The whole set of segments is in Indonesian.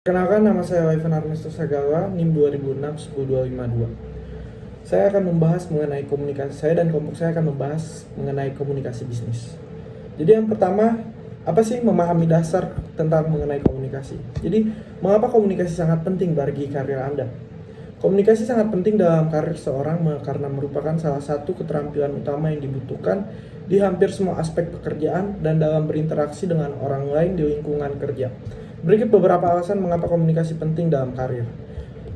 Kenalkan, nama saya Ivan Ernesto Sagala, NIM 2006-10252. Saya akan membahas mengenai komunikasi, saya dan kelompok saya akan membahas mengenai komunikasi bisnis. Jadi yang pertama, apa sih memahami dasar tentang mengenai komunikasi? Jadi, mengapa komunikasi sangat penting bagi karir Anda? Komunikasi sangat penting dalam karir seorang karena merupakan salah satu keterampilan utama yang dibutuhkan di hampir semua aspek pekerjaan dan dalam berinteraksi dengan orang lain di lingkungan kerja. Berikut beberapa alasan mengapa komunikasi penting dalam karir.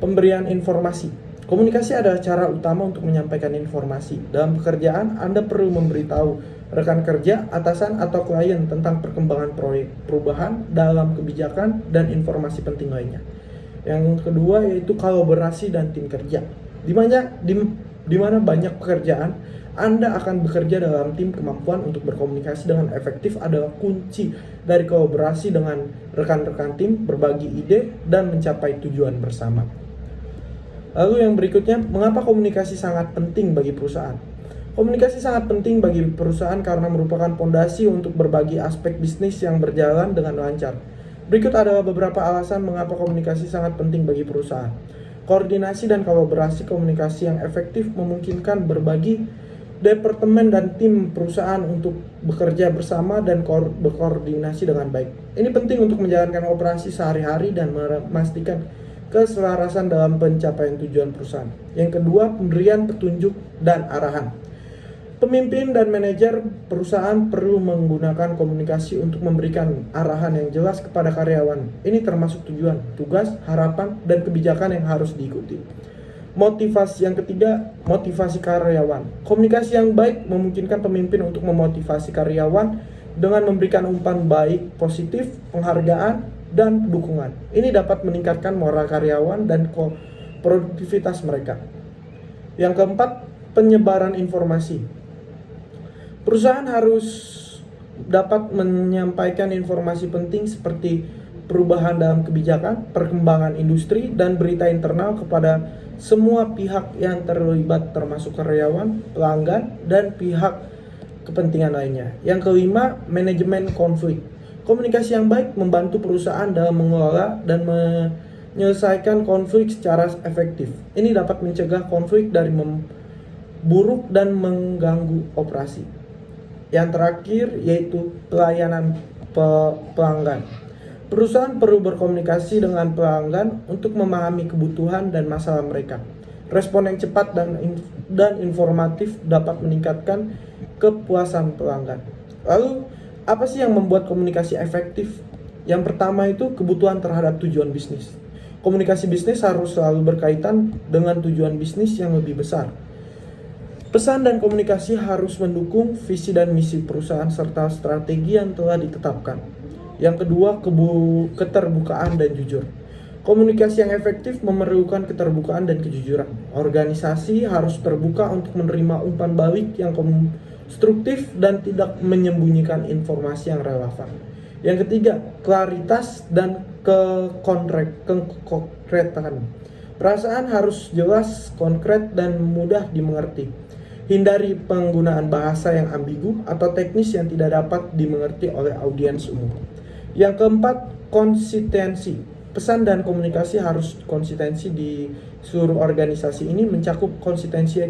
Pemberian informasi. Komunikasi adalah cara utama untuk menyampaikan informasi. Dalam pekerjaan, Anda perlu memberitahu rekan kerja, atasan, atau klien tentang perkembangan proyek, perubahan dalam kebijakan, dan informasi penting lainnya. Yang kedua yaitu kolaborasi dan tim kerja. Di mana banyak pekerjaan, Anda akan bekerja dalam tim. Kemampuan untuk berkomunikasi dengan efektif adalah kunci dari kolaborasi dengan rekan-rekan tim, berbagi ide, dan mencapai tujuan bersama. Lalu yang berikutnya, mengapa komunikasi sangat penting bagi perusahaan? Komunikasi sangat penting bagi perusahaan karena merupakan fondasi untuk berbagi aspek bisnis yang berjalan dengan lancar. Berikut adalah beberapa alasan mengapa komunikasi sangat penting bagi perusahaan. Koordinasi dan kolaborasi. Komunikasi yang efektif memungkinkan berbagi departemen dan tim perusahaan untuk bekerja bersama dan berkoordinasi dengan baik. Ini penting untuk menjalankan operasi sehari-hari dan memastikan keselarasan dalam pencapaian tujuan perusahaan. Yang kedua, pemberian petunjuk dan arahan. Pemimpin dan manajer perusahaan perlu menggunakan komunikasi untuk memberikan arahan yang jelas kepada karyawan. Ini termasuk tujuan, tugas, harapan, dan kebijakan yang harus diikuti. Motivasi. Yang ketiga, motivasi karyawan. Komunikasi yang baik memungkinkan pemimpin untuk memotivasi karyawan dengan memberikan umpan baik, positif, penghargaan, dan dukungan. Ini dapat meningkatkan moral karyawan dan produktivitas mereka. Yang keempat, penyebaran informasi. Perusahaan harus dapat menyampaikan informasi penting seperti perubahan dalam kebijakan, perkembangan industri, dan berita internal kepada semua pihak yang terlibat termasuk karyawan, pelanggan, dan pihak kepentingan lainnya. Yang kelima, manajemen konflik. Komunikasi yang baik membantu perusahaan dalam mengelola dan menyelesaikan konflik secara efektif. Ini dapat mencegah konflik dari memburuk dan mengganggu operasi. Yang terakhir yaitu pelayanan pelanggan. Perusahaan perlu berkomunikasi dengan pelanggan untuk memahami kebutuhan dan masalah mereka. Respon yang cepat dan informatif dapat meningkatkan kepuasan pelanggan. Lalu, apa sih yang membuat komunikasi efektif? Yang pertama itu kebutuhan terhadap tujuan bisnis. Komunikasi bisnis harus selalu berkaitan dengan tujuan bisnis yang lebih besar. Pesan dan komunikasi harus mendukung visi dan misi perusahaan serta strategi yang telah ditetapkan. Yang kedua, keterbukaan dan jujur. Komunikasi yang efektif memerlukan keterbukaan dan kejujuran. Organisasi harus terbuka untuk menerima umpan balik yang konstruktif dan tidak menyembunyikan informasi yang relevan. Yang ketiga, klaritas dan kekonkretan. Perasaan harus jelas, konkret, dan mudah dimengerti. Hindari penggunaan bahasa yang ambigu atau teknis yang tidak dapat dimengerti oleh audiens umum. Yang keempat, konsistensi. Pesan dan komunikasi harus konsistensi di seluruh organisasi. Ini mencakup konsistensi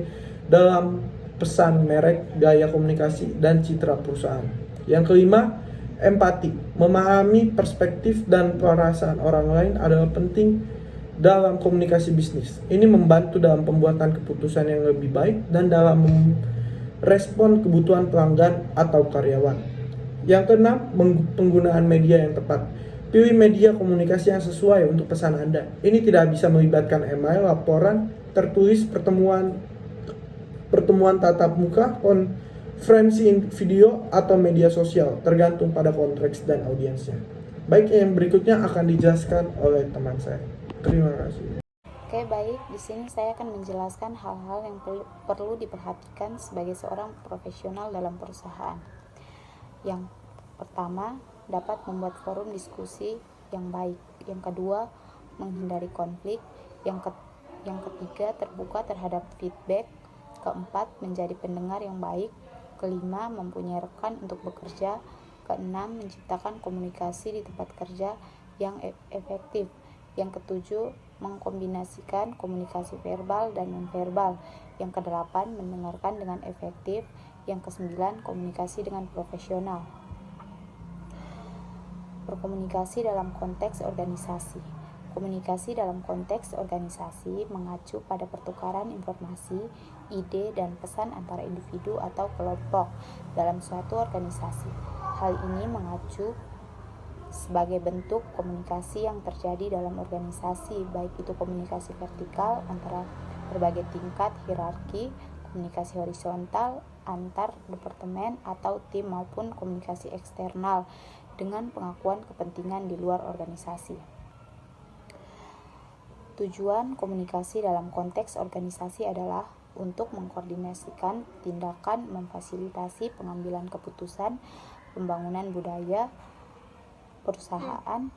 dalam pesan, merek, gaya komunikasi, dan citra perusahaan. Yang kelima, empati. Memahami perspektif dan perasaan orang lain adalah penting dalam komunikasi bisnis. Ini membantu dalam pembuatan keputusan yang lebih baik dan dalam merespon kebutuhan pelanggan atau karyawan. Yang keenam, penggunaan media yang tepat. Pilih media komunikasi yang sesuai untuk pesan Anda. Ini tidak bisa melibatkan email, laporan tertulis, pertemuan tatap muka, konferensi video, atau media sosial, tergantung pada konteks dan audiensnya. Baik, yang berikutnya akan dijelaskan oleh teman saya. Terima kasih. Oke, baik. Di sini saya akan menjelaskan hal-hal yang perlu diperhatikan sebagai seorang profesional dalam perusahaan. Yang pertama, dapat membuat forum diskusi yang baik. Yang kedua, menghindari konflik. Yang ketiga, terbuka terhadap feedback. Keempat, menjadi pendengar yang baik. Kelima, mempunyai rekan untuk bekerja. Keenam, menciptakan komunikasi di tempat kerja yang efektif. Yang ketujuh, mengkombinasikan komunikasi verbal dan nonverbal. Yang kedelapan, mendengarkan dengan efektif. Yang kesembilan, komunikasi dengan profesional. Berkomunikasi dalam konteks organisasi. Komunikasi dalam konteks organisasi mengacu pada pertukaran informasi, ide, dan pesan antara individu atau kelompok dalam suatu organisasi. Hal ini mengacu sebagai bentuk komunikasi yang terjadi dalam organisasi, baik itu komunikasi vertikal antara berbagai tingkat hierarki, komunikasi horizontal antar departemen atau tim, maupun komunikasi eksternal dengan pengakuan kepentingan di luar organisasi. Tujuan komunikasi dalam konteks organisasi adalah untuk mengkoordinasikan tindakan, memfasilitasi pengambilan keputusan, pembangunan budaya perusahaan,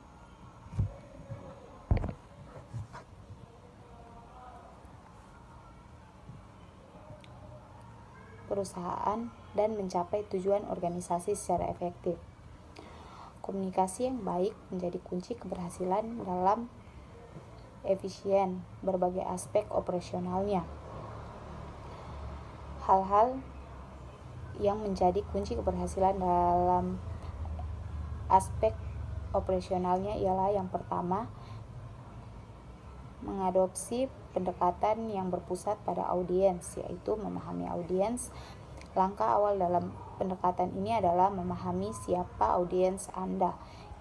dan mencapai tujuan organisasi secara efektif. Komunikasi yang baik menjadi kunci keberhasilan dalam efisien berbagai aspek operasionalnya. Hal-hal yang menjadi kunci keberhasilan dalam aspek operasionalnya ialah yang pertama, mengadopsi pendekatan yang berpusat pada audiens, yaitu memahami audiens. Langkah awal dalam pendekatan ini adalah memahami siapa audiens Anda.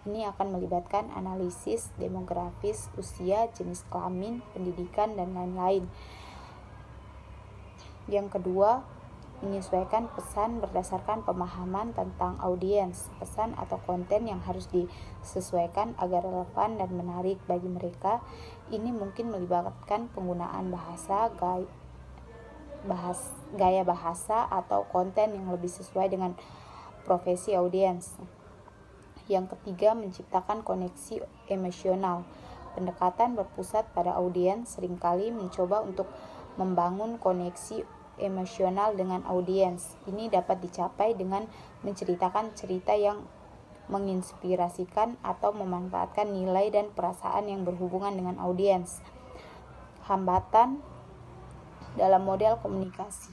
Ini akan melibatkan analisis demografis, usia, jenis kelamin, pendidikan, dan lain-lain. Yang kedua, menyesuaikan pesan berdasarkan pemahaman tentang audiens. Pesan atau konten yang harus disesuaikan agar relevan dan menarik bagi mereka. Ini mungkin melibatkan penggunaan gaya bahasa atau konten yang lebih sesuai dengan profesi audiens. Yang ketiga, menciptakan koneksi emosional. Pendekatan berpusat pada audiens seringkali mencoba untuk membangun koneksi emosional dengan audiens. Ini dapat dicapai dengan menceritakan cerita yang menginspirasikan atau memanfaatkan nilai dan perasaan yang berhubungan dengan audiens. Hambatan dalam model komunikasi.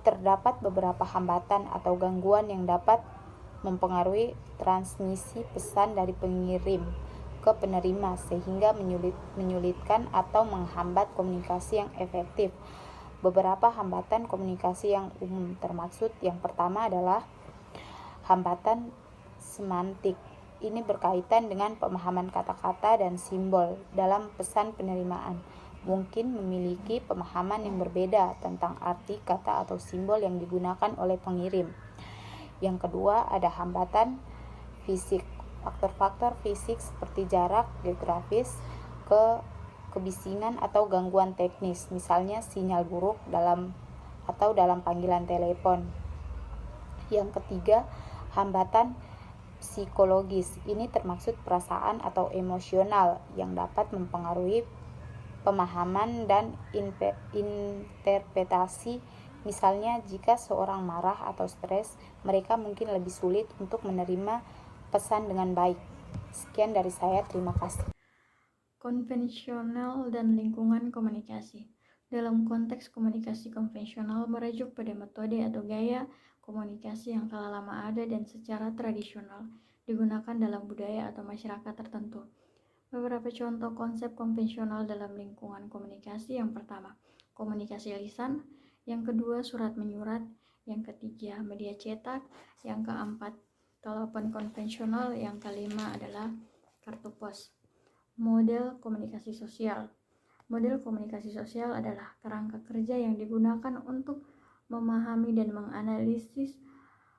Terdapat beberapa hambatan atau gangguan yang dapat mempengaruhi transmisi pesan dari pengirim ke penerima sehingga menyulitkan atau menghambat komunikasi yang efektif. Beberapa hambatan komunikasi yang umum termaksud yang pertama adalah hambatan semantik. Ini berkaitan dengan pemahaman kata-kata dan simbol dalam pesan penerimaan. Mungkin memiliki pemahaman yang berbeda tentang arti kata atau simbol yang digunakan oleh pengirim. Yang kedua, ada hambatan fisik. Faktor-faktor fisik seperti jarak geografis, kebisingan atau gangguan teknis, misalnya sinyal buruk dalam panggilan telepon. Yang ketiga, hambatan psikologis. Ini termaksud perasaan atau emosional yang dapat mempengaruhi pemahaman dan interpretasi. Misalnya, jika seorang marah atau stres, mereka mungkin lebih sulit untuk menerima pesan dengan baik. Sekian dari saya, terima kasih. Konvensional dan lingkungan komunikasi. Dalam konteks komunikasi konvensional merujuk pada metode atau gaya komunikasi yang telah lama ada dan secara tradisional digunakan dalam budaya atau masyarakat tertentu. Beberapa contoh konsep konvensional dalam lingkungan komunikasi: yang pertama, komunikasi lisan; yang kedua, surat menyurat; yang ketiga, media cetak; yang keempat, telepon konvensional; yang kelima adalah kartu pos. Model komunikasi sosial. Model komunikasi sosial adalah kerangka kerja yang digunakan untuk memahami dan menganalisis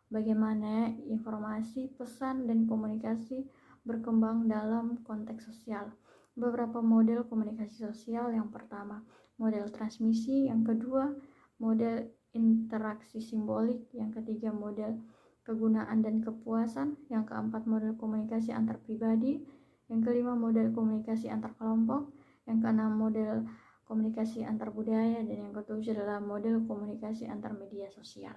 bagaimana informasi, pesan, dan komunikasi berkembang dalam konteks sosial. Beberapa model komunikasi sosial: yang pertama, model transmisi; yang kedua, model interaksi simbolik; yang ketiga, model kegunaan dan kepuasan; yang keempat, model komunikasi antar pribadi; yang kelima, model komunikasi antar kelompok; yang keenam, model komunikasi antar budaya; dan yang ketujuh adalah model komunikasi antar media sosial.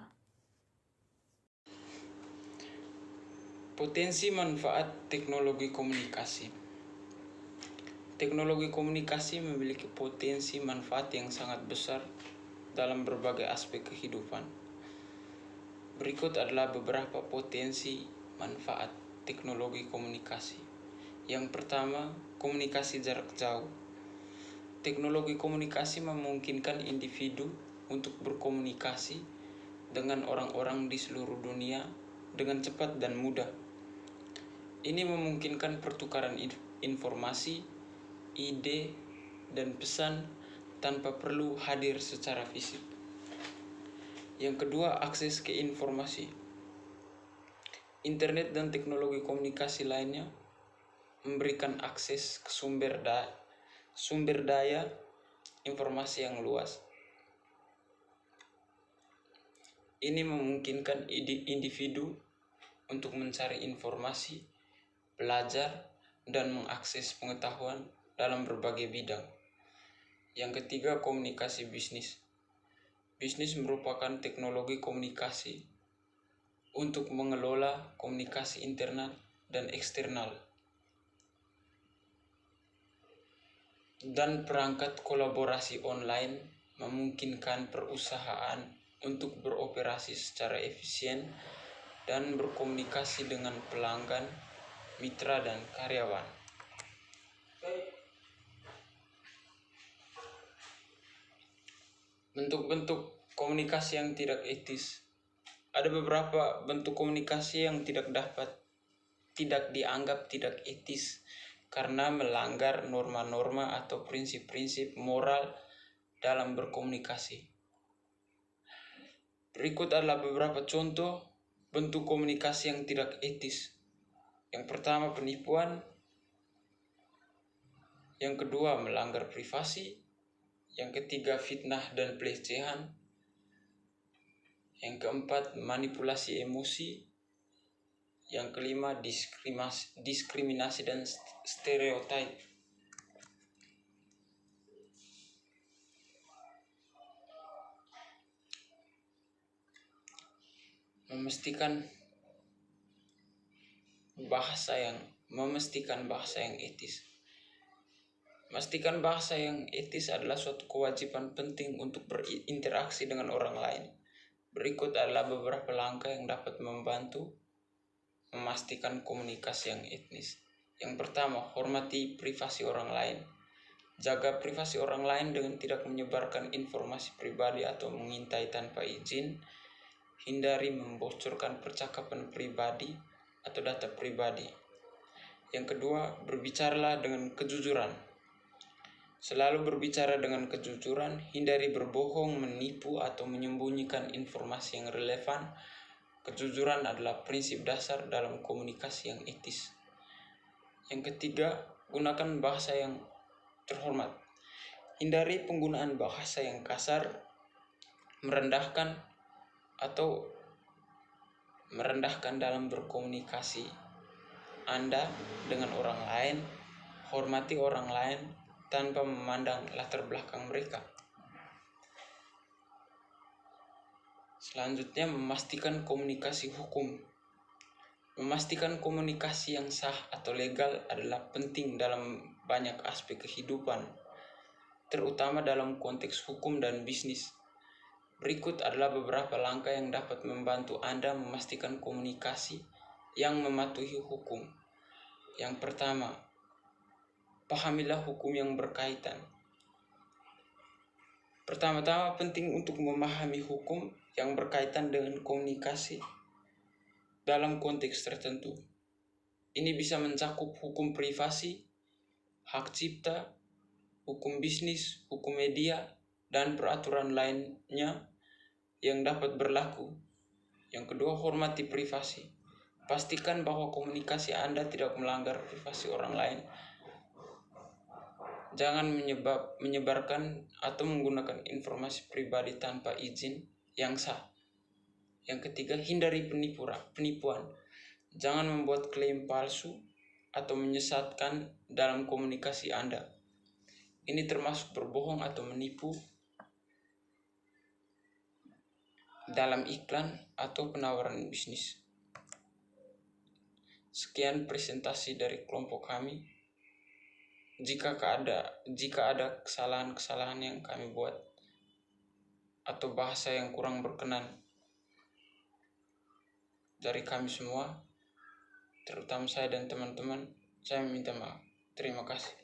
Potensi manfaat teknologi komunikasi. Teknologi komunikasi memiliki potensi manfaat yang sangat besar dalam berbagai aspek kehidupan. Berikut adalah beberapa potensi manfaat teknologi komunikasi. Yang pertama, komunikasi jarak jauh. Teknologi komunikasi memungkinkan individu untuk berkomunikasi dengan orang-orang di seluruh dunia dengan cepat dan mudah. Ini memungkinkan pertukaran informasi, ide, dan pesan tanpa perlu hadir secara fisik. Yang kedua, akses ke informasi. Internet dan teknologi komunikasi lainnya memberikan akses ke sumber daya informasi yang luas. Ini memungkinkan individu untuk mencari informasi, belajar, dan mengakses pengetahuan dalam berbagai bidang. Yang ketiga, komunikasi bisnis. Bisnis merupakan teknologi komunikasi untuk mengelola komunikasi internal dan eksternal dan perangkat kolaborasi online memungkinkan perusahaan untuk beroperasi secara efisien dan berkomunikasi dengan pelanggan, mitra, dan karyawan. Bentuk-bentuk komunikasi yang tidak etis. Ada beberapa bentuk komunikasi yang tidak dianggap tidak etis karena melanggar norma-norma atau prinsip-prinsip moral dalam berkomunikasi. Berikut adalah beberapa contoh bentuk komunikasi yang tidak etis. Yang pertama, penipuan. Yang kedua, melanggar privasi. Yang ketiga, fitnah dan pelecehan. Yang keempat, manipulasi emosi. Yang kelima, diskriminasi dan stereotip. Memastikan bahasa yang etis. Memastikan bahasa yang etis adalah suatu kewajiban penting untuk berinteraksi dengan orang lain. Berikut adalah beberapa langkah yang dapat membantu memastikan komunikasi yang etis. Yang pertama, hormati privasi orang lain. Jaga privasi orang lain dengan tidak menyebarkan informasi pribadi atau mengintai tanpa izin. Hindari membocorkan percakapan pribadi atau data pribadi. Yang kedua, berbicaralah dengan kejujuran. Selalu berbicara dengan kejujuran, hindari berbohong, menipu, atau menyembunyikan informasi yang relevan. Kejujuran adalah prinsip dasar dalam komunikasi yang etis. Yang ketiga, gunakan bahasa yang terhormat. Hindari penggunaan bahasa yang kasar, merendahkan, atau merendahkan dalam berkomunikasi Anda dengan orang lain. Hormati orang lain tanpa memandang latar belakang mereka. Selanjutnya, memastikan komunikasi hukum. Memastikan komunikasi yang sah atau legal adalah penting dalam banyak aspek kehidupan, terutama dalam konteks hukum dan bisnis. Berikut adalah beberapa langkah yang dapat membantu Anda memastikan komunikasi yang mematuhi hukum. Yang pertama, pahamilah hukum yang berkaitan. Pertama-tama, penting untuk memahami hukum yang berkaitan dengan komunikasi dalam konteks tertentu. Ini bisa mencakup hukum privasi, hak cipta, hukum bisnis, hukum media, dan peraturan lainnya yang dapat berlaku. Yang kedua, hormati privasi. Pastikan bahwa komunikasi Anda tidak melanggar privasi orang lain. Jangan menyebarkan atau menggunakan informasi pribadi tanpa izin yang sah. Yang ketiga, hindari penipuan. Jangan membuat klaim palsu atau menyesatkan dalam komunikasi Anda. Ini termasuk berbohong atau menipu dalam iklan atau penawaran bisnis. Sekian presentasi dari kelompok kami. jika ada kesalahan-kesalahan yang kami buat atau bahasa yang kurang berkenan dari kami semua, terutama saya dan teman-teman, saya meminta maaf. Terima kasih.